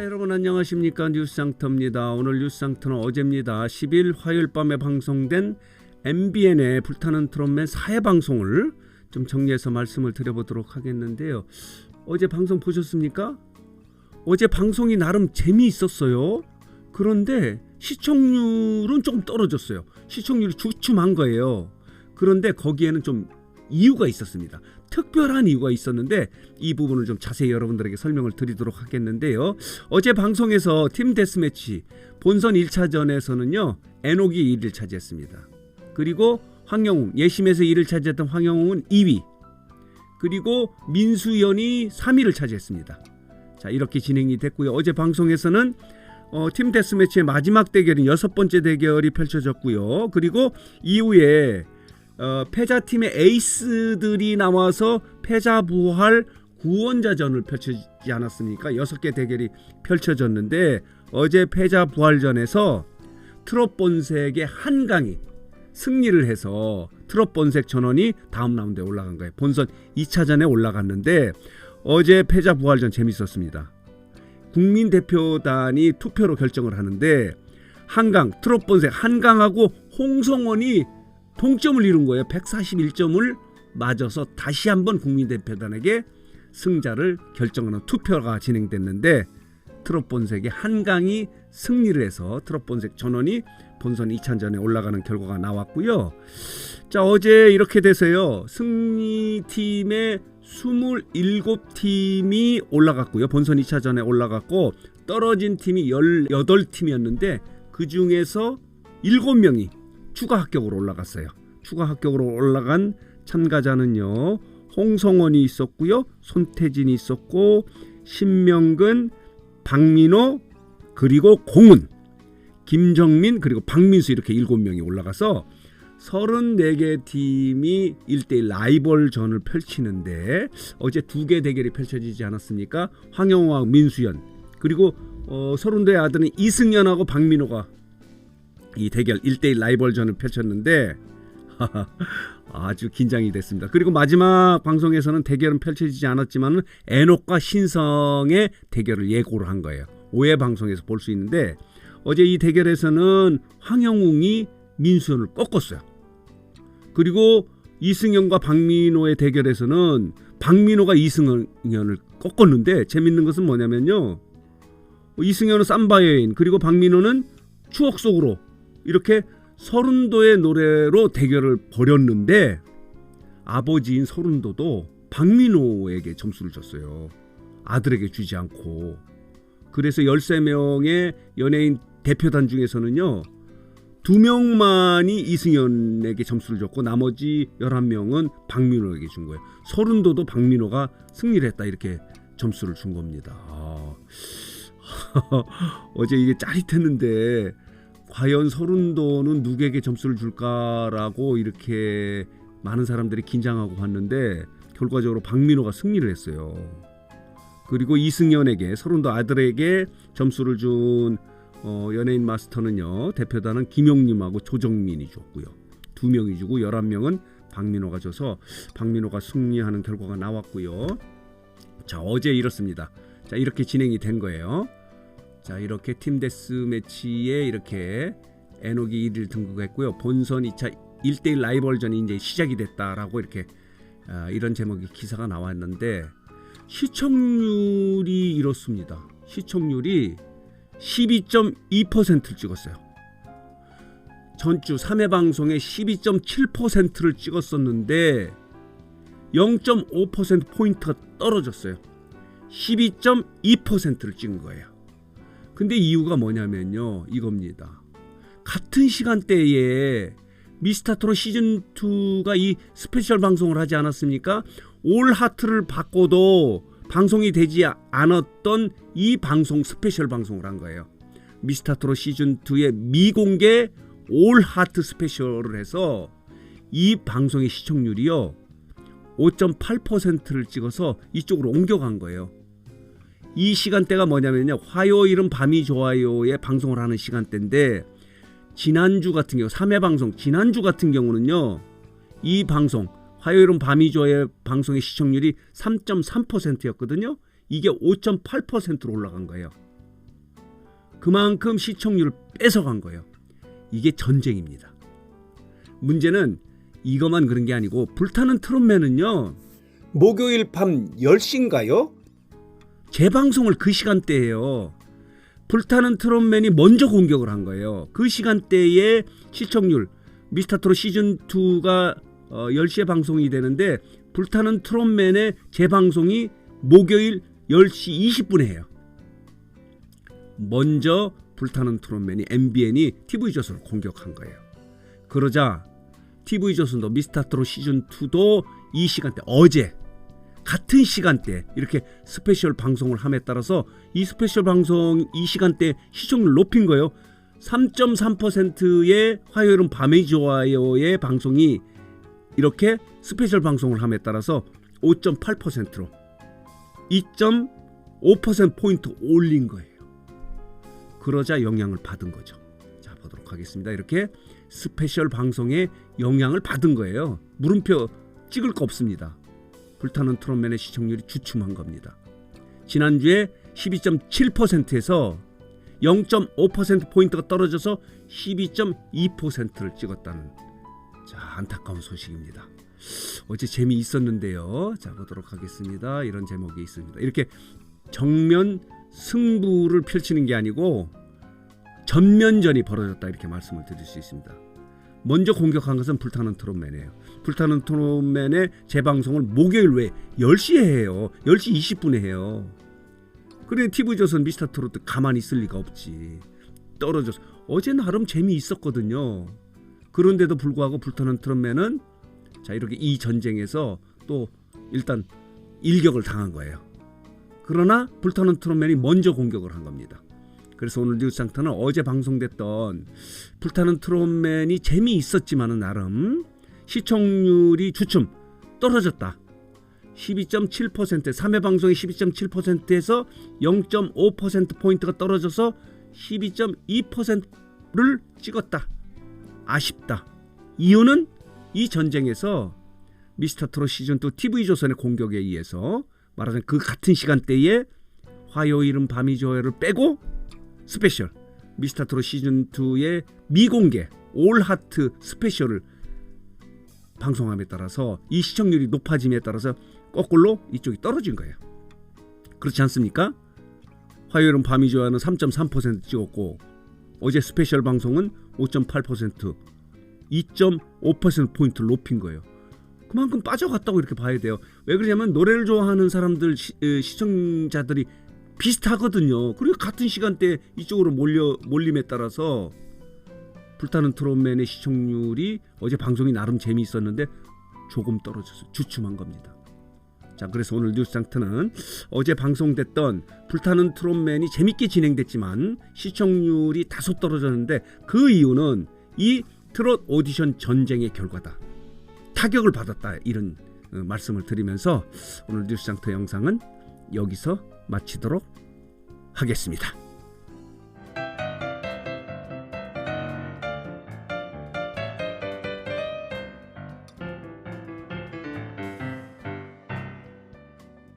자, 여러분 안녕하십니까? 뉴스상터입니다. 오늘 뉴스상터는 어제입니다. 10일 화요일 밤에 방송된 MBN의 불타는 트롯맨 4회 방송을 좀 정리해서 말씀을 드려보도록 하겠는데요. 어제 방송 보셨습니까? 어제 방송이 나름 재미있었어요. 그런데 시청률은 좀 떨어졌어요. 시청률이 주춤한 거예요. 그런데 거기에는 좀 이유가 있었습니다. 특별한 이유가 있었는데 이 부분을 좀 자세히 여러분들에게 설명을 드리도록 하겠는데요. 어제 방송에서 팀 데스매치 본선 1차전에서는요. 에녹이 1위를 차지했습니다. 그리고 황영웅, 예심에서 1위를 차지했던 황영웅은 2위, 그리고 민수연이 3위를 차지했습니다. 자, 이렇게 진행이 됐고요. 어제 방송에서는 팀 데스매치의 마지막 대결인 6번째 대결이 펼쳐졌고요. 그리고 이후에 패자팀의 에이스들이 나와서 패자부활 구원자전을 펼치지 않았습니까? 6개 대결이 펼쳐졌는데 어제 패자부활전에서 트롯본색의 한강이 승리를 해서 트롯본색 전원이 다음 라운드에 올라간 거예요. 본선 2차전에 올라갔는데 어제 패자부활전 재밌었습니다. 국민대표단이 투표로 결정을 하는데 한강, 트롯본색 한강하고 홍성원이 동점을 이룬 거예요. 141점을 맞아서 다시 한번 국민대표단에게 승자를 결정하는 투표가 진행됐는데 트롯본색의 한강이 승리를 해서 트롯본색 전원이 본선 2차전에 올라가는 결과가 나왔고요. 자, 어제 이렇게 돼서요. 승리팀의 27팀이 올라갔고요. 본선 2차전에 올라갔고 떨어진 팀이 18팀이었는데 그 중에서 7명이 추가 합격으로 올라갔어요. 추가 합격으로 올라간 참가자는요. 홍성원이 있었고요. 손태진이 있었고 신명근, 박민호, 그리고 공은, 김정민, 그리고 박민수 이렇게 7명이 올라가서 34개 팀이 1대1 라이벌전을 펼치는데 어제 2개 대결이 펼쳐지지 않았습니까? 황영호와 민수연, 그리고 서른도의 아들은 이승연하고 박민호가 이 대결 1대1 라이벌전을 펼쳤는데 아주 긴장이 됐습니다. 그리고 마지막 방송에서는 대결은 펼쳐지지 않았지만 에녹과 신성의 대결을 예고를 한 거예요. 5회 방송에서 볼 수 있는데 어제 이 대결에서는 황영웅이 민수연을 꺾었어요. 그리고 이승연과 박민호의 대결에서는 박민호가 이승연을 꺾었는데 재밌는 것은 뭐냐면요. 이승연은 삼바의 여인, 그리고 박민호는 추억 속으로 이렇게 서른도의 노래로 대결을 벌였는데 아버지인 서른도도 박민호에게 점수를 줬어요. 아들에게 주지 않고. 그래서 13명의 연예인 대표단 중에서는요. 2명만이 이승연에게 점수를 줬고 나머지 11명은 박민호에게 준 거예요. 서른도도 박민호가 승리를 했다 이렇게 점수를 준 겁니다. 어제 이게 짜릿했는데 과연 서른도는 누구에게 점수를 줄까라고 이렇게 많은 사람들이 긴장하고 봤는데 결과적으로 박민호가 승리를 했어요. 그리고 이승연에게, 서른도 아들에게 점수를 준 연예인 마스터는요. 대표단은 김용림하고 조정민이 줬고요. 2명이 주고 11명은 박민호가 줘서 박민호가 승리하는 결과가 나왔고요. 자, 어제 이렇습니다. 자, 이렇게 진행이 된 거예요. 자, 이렇게 팀 데스매치에 이렇게 에녹이 1위를 등극했고요. 본선 2차 1대1 라이벌전이 이제 시작이 됐다라고 이렇게 이런 제목의 기사가 나왔는데 시청률이 이렇습니다. 시청률이 12.2%를 찍었어요. 전주 3회 방송에 12.7%를 찍었었는데 0.5%포인트가 떨어졌어요. 12.2%를 찍은 거예요. 근데 이유가 뭐냐면요. 이겁니다. 같은 시간대에 미스터트롯 시즌2가 이 스페셜 방송을 하지 않았습니까? 올 하트를 바꿔도 방송이 되지 않았던 이 방송 스페셜 방송을 한 거예요. 미스터트롯 시즌2의 미공개 올 하트 스페셜을 해서 이 방송의 시청률이요 5.8%를 찍어서 이쪽으로 옮겨간 거예요. 이 시간대가 뭐냐면요. 화요일은 밤이 좋아요에 방송을 하는 시간대인데 지난주 같은 경우 3회 방송 지난주 같은 경우는요. 이 방송 화요일은 밤이 좋아요 방송의 시청률이 3.3%였거든요. 이게 5.8%로 올라간 거예요. 그만큼 시청률을 뺏어간 거예요. 이게 전쟁입니다. 문제는 이것만 그런 게 아니고 불타는 트롯맨은요, 목요일 밤 10시인가요? 재방송을 그 시간대에요. 불타는 트롯맨이 먼저 공격을 한 거예요. 그 시간대에 시청률, 미스터트롯 시즌2가 10시에 방송이 되는데 불타는 트롯맨의 재방송이 목요일 10시 20분에 해요. 먼저 불타는 트롯맨이 MBN이 TV조선을 공격한 거예요. 그러자 TV조선도 미스터트롯 시즌2도 이 시간대, 어제 같은 시간대 이렇게 스페셜 방송을 함에 따라서 이 스페셜 방송 이 시간대 시청률 높인 거예요. 3.3%의 화요일은 밤이 좋아요의 방송이 이렇게 스페셜 방송을 함에 따라서 5.8%로 2.5%포인트 올린 거예요. 그러자 영향을 받은 거죠. 자, 보도록 하겠습니다. 이렇게 스페셜 방송에 영향을 받은 거예요. 물음표 찍을 거 없습니다. 불타는 트롯맨의 시청률이 주춤한 겁니다. 지난주에 12.7%에서 0.5%포인트가 떨어져서 12.2%를 찍었다는, 자, 안타까운 소식입니다. 어제 재미있었는데요. 자, 보도록 하겠습니다. 이런 제목이 있습니다. 이렇게 정면 승부를 펼치는 게 아니고 전면전이 벌어졌다, 이렇게 말씀을 드릴 수 있습니다. 먼저 공격한 것은 불타는 트롯맨이에요. 불타는 트롯맨의 재방송을 목요일 외에 10시에 해요. 10시 20분에 해요. 그래 TV조선 미스터트롯도 가만히 있을 리가 없지. 떨어져서. 어제 나름 재미있었거든요. 그런데도 불구하고 불타는 트롯맨은 자, 이렇게 이 전쟁에서 또 일단 일격을 당한 거예요. 그러나 불타는 트롯맨이 먼저 공격을 한 겁니다. 그래서 오늘 뉴스상터는 어제 방송됐던 불타는 트롯맨이 재미있었지만은 나름 시청률이 주춤 떨어졌다. 12.7%, 3회 방송이 12.7%에서 0.5%포인트가 떨어져서 12.2%를 찍었다. 아쉽다. 이유는 이 전쟁에서 미스터트롯 시즌2 TV조선의 공격에 의해서 말하자면 그 같은 시간대에 화요일은 밤이 좋아요를 빼고 스페셜 미스터트롯 시즌2의 미공개 올하트 스페셜을 방송함에 따라서 이 시청률이 높아짐에 따라서 거꾸로 이쪽이 떨어진 거예요. 그렇지 않습니까? 화요일은 밤이 좋아요는 3.3% 찍었고 어제 스페셜 방송은 5.8%, 2.5%포인트를 높인 거예요. 그만큼 빠져갔다고 이렇게 봐야 돼요. 왜 그러냐면 노래를 좋아하는 사람들 시청자들이 비슷하거든요. 그리고 같은 시간대에 이쪽으로 몰림에 따라서 불타는 트롯맨의 시청률이 어제 방송이 나름 재미있었는데 조금 떨어져서 주춤한 겁니다. 자, 그래서 오늘 뉴스상트는 어제 방송됐던 불타는 트롯맨이 재밌게 진행됐지만 시청률이 다소 떨어졌는데 그 이유는 이 트롯 오디션 전쟁의 결과다. 타격을 받았다. 이런 말씀을 드리면서 오늘 뉴스상트 영상은 여기서 마치도록 하겠습니다.